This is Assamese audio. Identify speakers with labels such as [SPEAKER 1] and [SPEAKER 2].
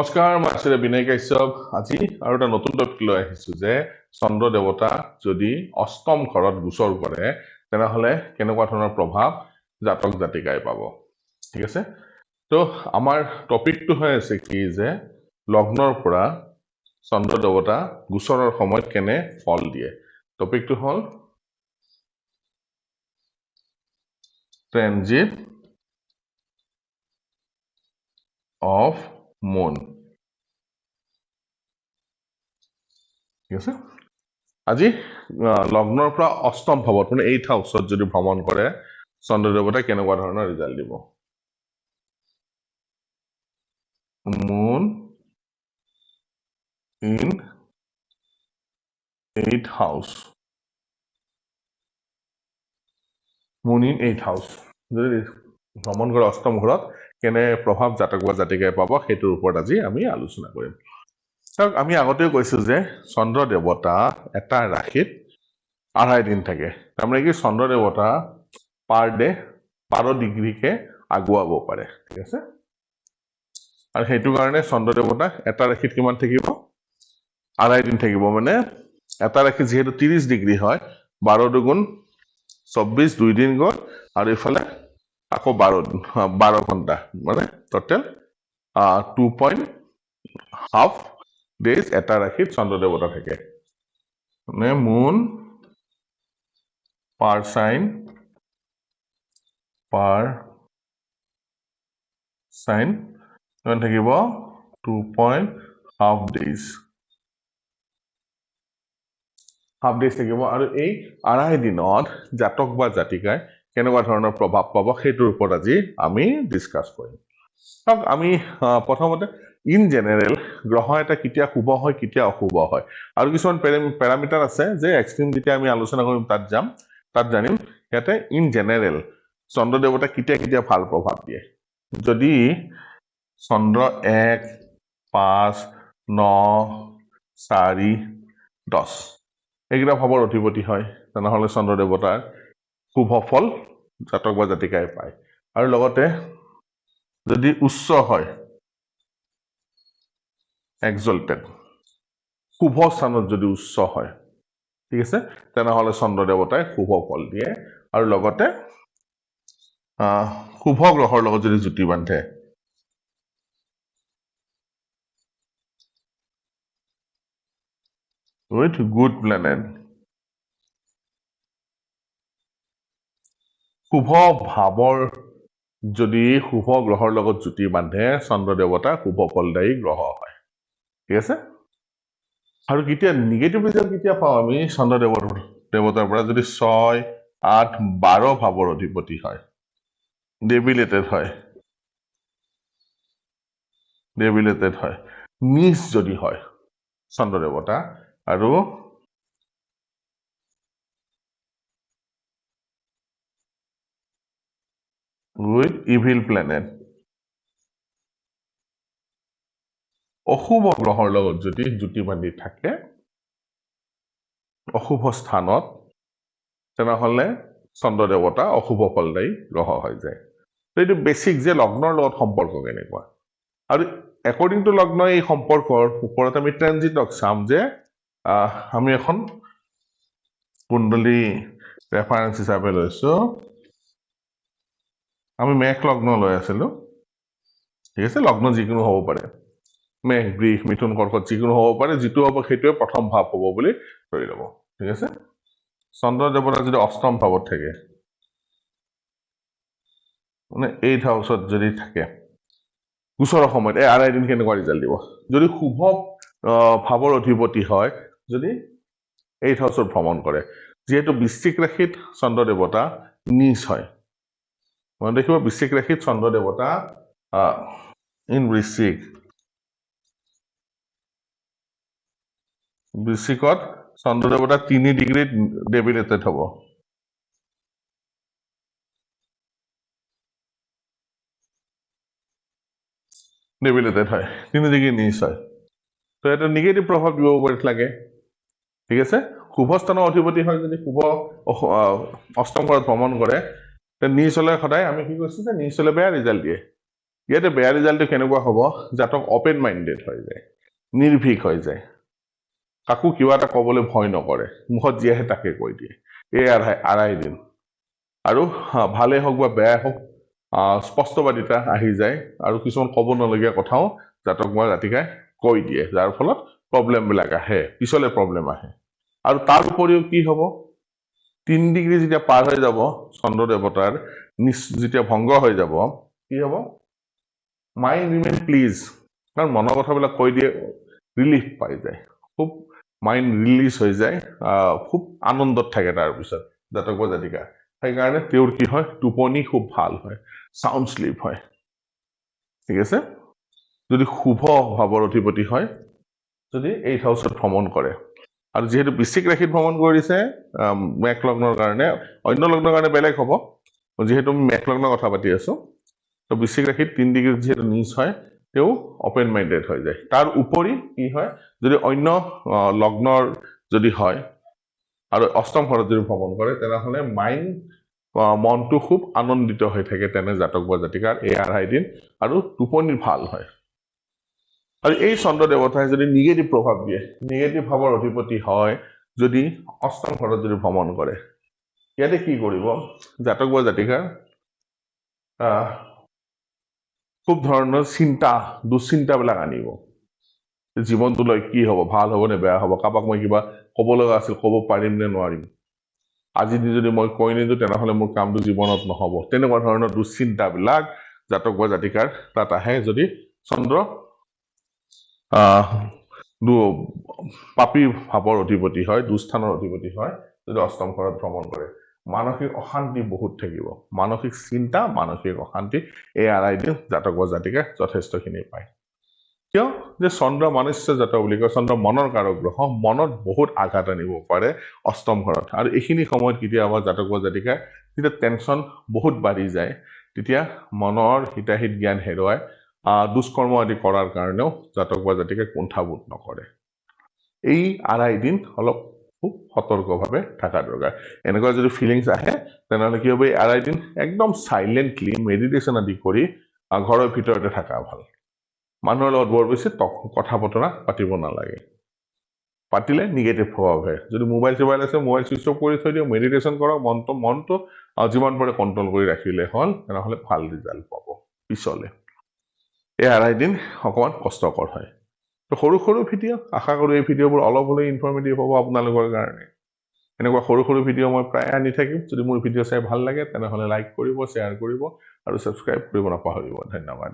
[SPEAKER 1] নমস্কাৰ, মই আচাৰ্য বিনয় কাশ্যপ। আজি আৰু এটা নতুন টপিক লৈ আহিছো যে চন্দ্ৰ দেৱতা যদি অষ্টম ঘৰত গোচৰ কৰে তেনেহলে কেনেকুৱা ধৰণৰ প্ৰভাৱ জাতক জাতিকাই পাব। ঠিক আছে, তো আমাৰ টপিকটো হৈ আছে কি যে লগ্নৰ পৰা চন্দ্ৰ দেৱতা গোচৰৰ সময়ত কেনে ফল দিয়ে। টপিকটো হ'ল ট্ৰেনজিট অফ মুন। ঠিক আছে, আজি লগ্নৰ পৰা অষ্টম ভাৱত মানে 8th হাউচত যদি ভ্ৰমণ কৰে চন্দ্ৰ দেৱতাই কেনেকুৱা ধৰণৰ ৰিজাল্ট দিব। Moon in 8th house, moon in 8th house যদি ভ্ৰমণ কৰে অষ্টম ঘৰত কেনে প্ৰভাৱ জাতক বা জাতিকাই পাব সেইটোৰ ওপৰত আজি আমি আলোচনা কৰিম। আমি আগতেও কৈছো যে চন্দ্ৰ দেৱতা এটা ৰাশিত 2.5 দিন থাকে, তাৰমানে কি চন্দ্ৰ দেৱতা পাৰ ডে 12 ডিগ্ৰীকে আগুৱাব পাৰে। ঠিক আছে, আৰু সেইটো কাৰণে চন্দ্ৰ দেৱতা এটা ৰাশিত কিমান থাকিব, 2.5 দিন থাকিব। মানে এটা ৰাশি যিহেতু 30 ডিগ্ৰী হয়, 12 দুগুণ 24, 2 দিন গ'ল, আৰু ইফালে আকৌ 12 ঘণ্টা, মানে টোটেল 2.5 ডেজ এটা ৰাশিত চন্দ্ৰ দেৱতা থাকে। মানে মুন পাৰ চাইন কিমান থাকিব, 2.5 ডেজ থাকিব। আৰু এই 2.5 দিনত জাতক বা জাতিকাই কেনেকুৱা ধৰণৰ প্ৰভাৱ পাব সেইটোৰ ওপৰত আজি আমি ডিছকাছ কৰিম। আমি প্ৰথমতে ইন জেনেৰেল গ্ৰহ এটা কেতিয়া শুভ হয় কেতিয়া অশুভ হয়, আৰু কিছুমান পেৰামিটাৰ আছে যে এক্সট্ৰিম যেতিয়া আমি আলোচনা কৰিম তাত জানিম। ইয়াতে ইন জেনেৰেল চন্দ্ৰ দেৱতা কেতিয়া ভাল প্ৰভাৱ দিয়ে। যদি চন্দ্ৰ 1, 5, 9, 4, 10 এইকেইটা ভাৱৰ অধিপতি হয় তেনেহলে চন্দ্ৰ দেৱতাৰ শুভ ফল জাতক বা জাতিকাই পায়। আৰু লগতে যদি উচ্চ হয়, এক্সল্টেড শুভ স্থানত যদি উচ্চ হয়, ঠিক আছে, তেনেহলে চন্দ্ৰ দেৱতাই শুভ ফল দিয়ে। আৰু লগতে শুভ গ্ৰহৰ লগত যদি যুতি বান্ধে, উইথ গুড প্লেনেট, শুভ ভাৱৰ যদি শুভ গ্ৰহৰ লগত যুতি বান্ধে চন্দ্ৰ দেৱতা শুভ ফলদায়ী গ্ৰহ হয়। ঠিক আছে, আৰু কেতিয়া নিগেটিভ ৰিজাল্ট কেতিয়া পাওঁ আমি চন্দ্ৰ দেৱতাৰ পৰা, যদি 6, 8, 12 ভাৱৰ অধিপতি হয়, ডেবিলেটেড হয়, নিজ যদি হয় চন্দ্ৰ দেৱতা, আৰু উইথ ইভিল প্লেনেট, অশুভ গ্ৰহৰ লগত যদি যুতি বান্ধি থাকে অশুভ স্থানত, তেনেহলে চন্দ্ৰ দেৱতা অশুভ ফলদায়ী গ্ৰহ হৈ যায়। এইটো বেছিক যে লগ্নৰ লগত সম্পৰ্ক কেনেকুৱা, আৰু একৰ্ডিং টু লগ্ন এই সম্পৰ্কৰ ওপৰত আমি ট্ৰেনজিটক চাম। যে আমি এখন কুণ্ডলী ৰেফাৰেন্স হিচাপে লৈছো, আমি মেঘ লগ্ন লৈ আছিলো। ঠিক আছে, লগ্ন যিকোনো হ'ব পাৰে, মেঘ, বৃষ, মিথুন, কৰ্কট যিকোনো হ'ব পাৰে, যিটো হ'ব সেইটোৱে প্ৰথম ভাৱ হ'ব বুলি ধৰি ল'ব। ঠিক আছে, চন্দ্ৰ দেৱতা যদি অষ্টম ভাৱত থাকে, মানে 8th হাউচত যদি থাকে গোচৰৰ সময়ত, 2.5 দিন কেনেকুৱা ৰিজাল্ট দিব। যদি শুভ ভাৱৰ অধিপতি হয়, যদি 8th হাউচত ভ্ৰমণ কৰে, যিহেতু বৃশ্চিক ৰাশিত চন্দ্ৰ দেৱতা নিজ হয়, মানে দেখিব বৃশ্চিক ৰাশিত চন্দ্ৰ দেৱতা ইন বৃশ্চিকত চন্দ্ৰ দেৱতা 3 ডিগ্ৰীত ডেবিলেটেড হ'ব। ডেবিলেটেড হয়, 3 ডিগ্ৰী নিচ হয়, তো এটা নিগেটিভ প্ৰভাৱ দিব পাৰে লাগে। ঠিক আছে, শুভ স্থানৰ অধিপতি হয় যদি শুভ অষ্টম ঘৰত ভ্ৰমণ কৰে, নিচ হলে সদায় আমি কি কৈছো যে নিচ হলে বেয়া ৰিজাল্ট দিয়ে। ইয়াতে বেয়া ৰিজাল্টটো কেনেকুৱা হ'ব জাতক অপেন মাইণ্ডেড হৈ যায় নিৰ্ভীক হৈ যায় কাকো কিবা এটা ক'বলৈ ভয় নকৰে মুখত যি আহে তাকে কৈ দিয়ে এই আঢ়াই দিন আৰু ভালেই হওক বা বেয়াই হওক স্পষ্টবাদিতা আহি যায় আৰু কিছুমান ক'ব নলগীয়া কথাও জাতক বা জাতিকাই কৈ দিয়ে যাৰ ফলত প্ৰব্লেমবিলাক আহে পিছলে প্ৰব্লেম আহে আৰু তাৰ উপৰিও কি হ'ব 3 ডিগ্ৰী যেতিয়া পাৰ হৈ যাব চন্দ্ৰ দেৱতাৰ যেতিয়া ভংগ হৈ যাব কি হ'ব মাইণ্ড ৰিমেইন প্লিজ কাৰণ মনৰ কথাবিলাক কৈ দিয়ে ৰিলিফ পাই যায় খুব মাইণ্ড ৰিলিজ হৈ যায় খুব আনন্দত থাকে তাৰপিছত জাতক বা জাতিকা সেইকাৰণে তেওঁৰ কি হয় টোপনি খুব ভাল হয় সাউণ্ড স্লিপ হয় ঠিক আছে যদি শুভ ভাৱৰ অধিপতি হয় যদি 8th হাউচত ভ্ৰমণ কৰে আৰু যেহেতু বৃশ্চিক ৰাশিত ভ্ৰমণ কৰিছে মেঘ লগ্নৰ কাৰণে অন্য লগ্নৰ কাৰণে বেলেগ হ'ব যেহেতু আমি মেঘ লগ্নৰ কথা পাতি আছো তো বৃশ্চিক ৰাশিত 3 ডিগ্ৰীত যেহেতু নিজ হয় তেওঁ অপেন মাইণ্ডেড হৈ যায় তাৰ উপৰি কি হয় যদি অন্য লগ্নৰ যদি হয় আৰু অষ্টম ঘৰত যদি ভ্ৰমণ কৰে তেনেহ'লে মাইণ্ড মনটো খুব আনন্দিত হৈ থাকে তেনে জাতক বা জাতিকাৰ এই আঢ়াই দিন আৰু টোপনি ভাল হয় আৰু এই চন্দ্ৰ দেৱতাই যদি নিগেটিভ প্ৰভাৱ দিয়ে নিগেটিভ ভাৱৰ অধিপতি হয় যদি অষ্টম ঘৰত যদি ভ্ৰমণ কৰে ইয়াতে কি কৰিব জাতক বা জাতিকাৰ খুব ধৰণৰ চিন্তা দুশ্চিন্তাবিলাক আনিব জীৱনটোলৈ কি হ'ব ভাল হ'ব নে বেয়া হ'ব কাৰোবাক মই কিবা ক'ব লগা আছিল ক'ব পাৰিম নে নোৱাৰিম আজি যদি মই কৈ নিদিওঁ তেনেহ'লে মোৰ কামটো জীৱনত নহ'ব তেনেকুৱা ধৰণৰ দুশ্চিন্তাবিলাক জাতক বা জাতিকাৰ তাত আহে যদি চন্দ্ৰ পাপী ভাৱৰ অধিপতি হয় দুস্থানৰ অধিপতি হয় যদি অষ্টম ঘৰত ভ্ৰমণ কৰে মানসিক অশান্তি বহুত থাকিব মানসিক চিন্তা মানসিক অশান্তি এই আঢ়াই দিন জাতক বা জাতিকাই যথেষ্টখিনি পায় কিয় যে চন্দ্ৰ মনুষ্য জাত বুলি কয় চন্দ্ৰ মনৰ কাৰক গ্ৰহ মনত বহুত আঘাত আনিব পাৰে অষ্টম ঘৰত আৰু এইখিনি সময়ত কেতিয়াবা জাতক বা জাতিকাই যেতিয়া টেনশ্যন বহুত বাঢ়ি যায় তেতিয়া মনৰ হিতাহিত জ্ঞান হেৰুৱাই দুষ্কৰ্ম আদি কৰাৰ কাৰণেও জাতক বা জাতিকাই কুণ্ঠাবোধ নকৰে এই আঢ়াই দিন অলপ খুব সতৰ্কভাৱে থকা দৰকাৰ এনেকুৱা যদি ফিলিংছ আহে তেনেহ'লে কি হ'ব এই আঢ়াই দিন একদম চাইলেণ্টলি মেডিটেশ্যন আদি কৰি ঘৰৰ ভিতৰতে থকা ভাল মানুহৰ লগত বৰ বেছি কথা বতৰা পাতিব নালাগে পাতিলে নিগেটিভ প্ৰভাৱ আহে যদি মোবাইল চোবাইল আছে মোবাইল ছুইচ অফ কৰি থৈ দিয়ক মেডিটেশ্যন কৰক মনটো যিমান পাৰে কণ্ট্ৰল কৰি ৰাখিলে হ'ল তেনেহ'লে ভাল ৰিজাল্ট পাব পিছলে এই আঢ়াই দিন অকণমান কষ্টকৰ হয় তো সৰু সৰু ভিডিঅ' আশা কৰোঁ এই ভিডিঅ'বোৰ অলপ হ'লেও ইনফৰ্মেটিভ হ'ব আপোনালোকৰ কাৰণে এনেকুৱা সৰু সৰু ভিডিঅ' মই প্ৰায় আনি থাকিম যদি মোৰ ভিডিঅ' চাই ভাল লাগে তেনেহ'লে লাইক কৰিব শ্বেয়াৰ কৰিব আৰু ছাবস্ক্ৰাইব কৰিব নাপাহৰিব ধন্যবাদ